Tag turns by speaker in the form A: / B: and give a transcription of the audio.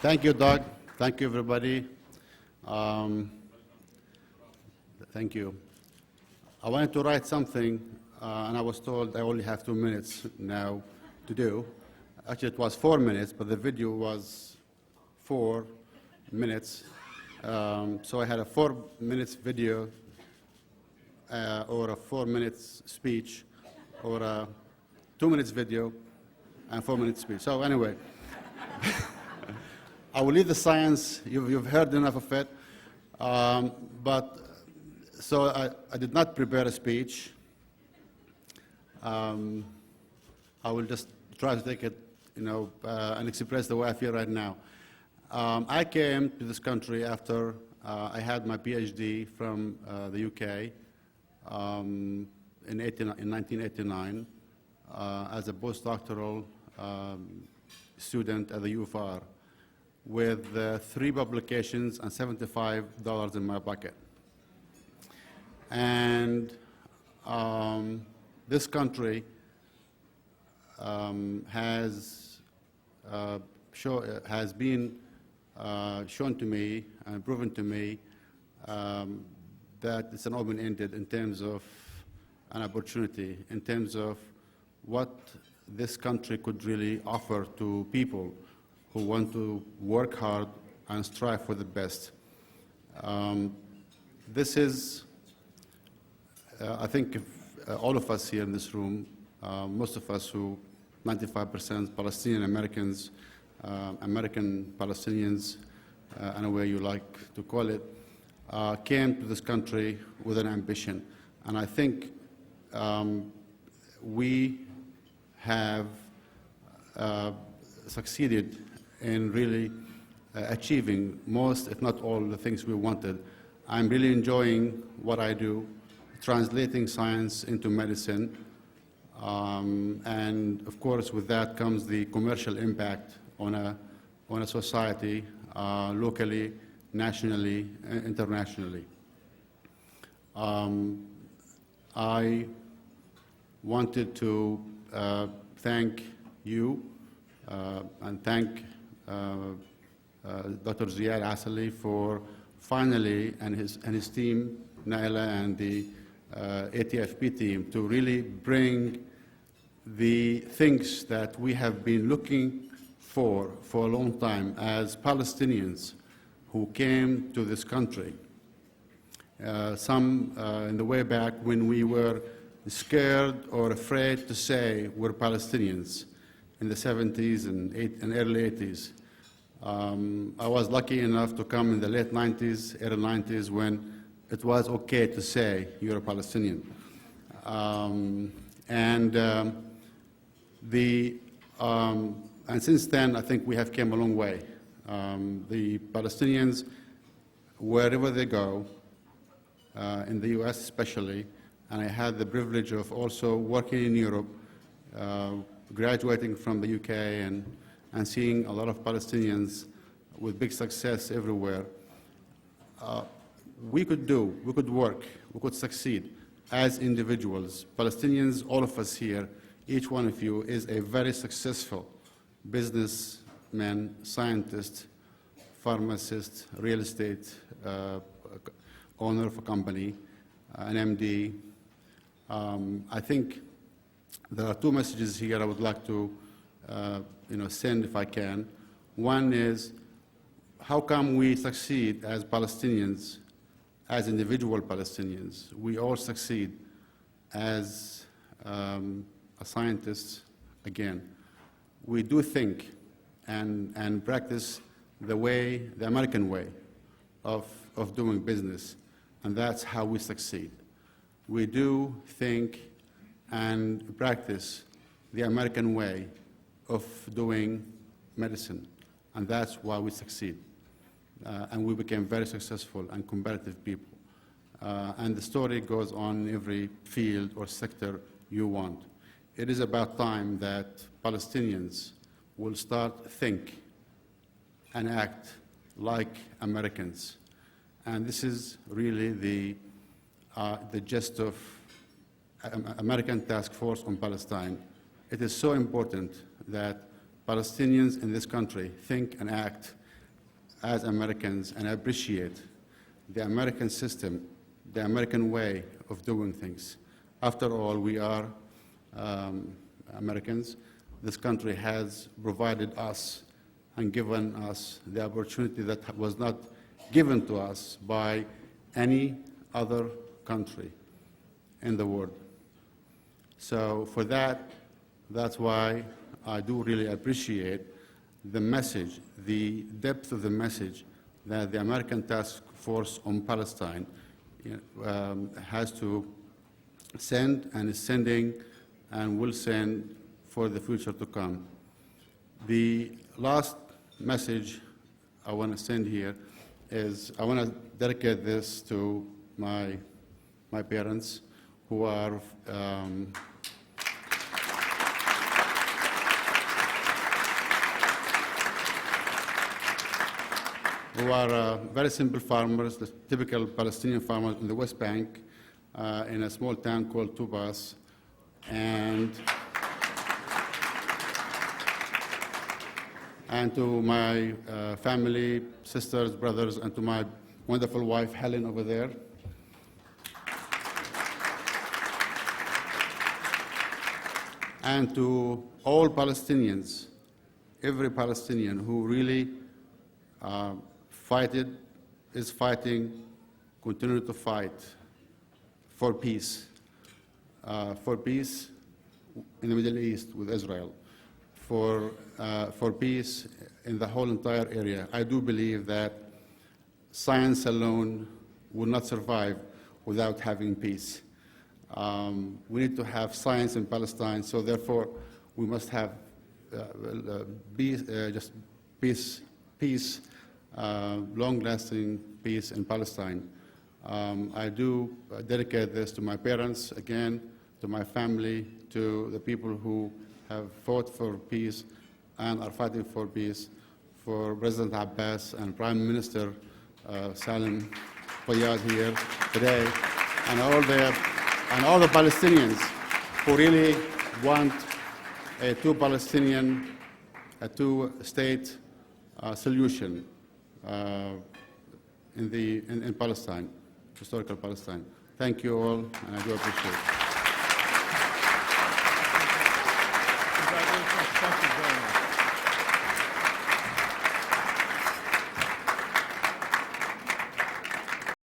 A: Thank you, Doug. Thank you, everybody. Thank you. I wanted to write something, and I was told I only have 2 minutes now to do. Actually, it was 4 minutes, but the video was 4 minutes. So I had a 4 minutes video, or a 4 minutes speech, or a 2 minutes video, and 4 minutes speech. So anyway, I will leave the science. You've heard enough of it. So I did not prepare a speech. I will just try to take it, and express the way I feel right now. I came to this country after I had my PhD from the UK in 1989 as a postdoctoral student at the UFR with 3 publications and $75 in my pocket. And this country has been shown to me and proven to me that it's an open-ended in terms of an opportunity, in terms of what this country could really offer to people who want to work hard and strive for the best. This is, I think, all of us here in this room, most of us who 95% Palestinian Americans, American Palestinians, any way you like to call it, came to this country with an ambition. And I think we have succeeded in really achieving most, if not all, the things we wanted. I'm really enjoying what I do, translating science into medicine. And of course, with that comes the commercial impact on a society, locally, nationally, internationally. I wanted to thank you and thank Dr. Ziad Asali for finally, and his team, Naila and the ATFP team, to really bring the things that we have been looking for a long time as Palestinians who came to this country. Some in the way back when we were scared or afraid to say we're Palestinians in the 70s and early 80s. I was lucky enough to come in the late 90s, early 90s, when it was okay to say you're a Palestinian. And since then, I think we have come a long way. The Palestinians, wherever they go, in the US especially, and I had the privilege of also working in Europe, graduating from the UK and seeing a lot of Palestinians with big success everywhere. We could work, we could succeed as individuals. Palestinians, all of us here, each one of you is a very successful businessman, scientist, pharmacist, real estate owner of a company, an MD. I think there are 2 messages here I would like to send if I can. One is, how come we succeed as Palestinians, as individual Palestinians? We all succeed as a scientist. Again, we do think and practice the American way of doing business, and that's how we succeed. We do think and practice the American way of doing medicine, and that's why we succeed. And we became very successful and competitive people. And the story goes on in every field or sector you want. It is about time that Palestinians will start think and act like Americans. And this is really the gist of American Task Force on Palestine. It is so important that Palestinians in this country think and act as Americans and appreciate the American system, the American way of doing things. After all, we are Americans. This country has provided us and given us the opportunity that was not given to us by any other country in the world. So for that, that's why I do really appreciate the message, the depth of the message that the American Task Force on Palestine has to send and is sending and will send for the future to come. The last message I want to send here is I want to dedicate this to my parents who are very simple farmers, the typical Palestinian farmers in the West Bank, in a small town called Tubas. And to my family, sisters, brothers, and to my wonderful wife, Helen, over there. And to all Palestinians, every Palestinian who really is fighting, continue to fight for peace in the Middle East with Israel, for peace in the whole entire area. I do believe that science alone will not survive without having peace. We need to have science in Palestine, so therefore we must have peace, long-lasting peace in Palestine. I do dedicate this to my parents, again, to my family, to the people who have fought for peace and are fighting for peace, for President Abbas and Prime Minister Salim Fayyad here today, and all the Palestinians who really want a two-state solution in Palestine, historical Palestine. Thank you all, and I do appreciate it.
B: Congratulations. Thank you very much.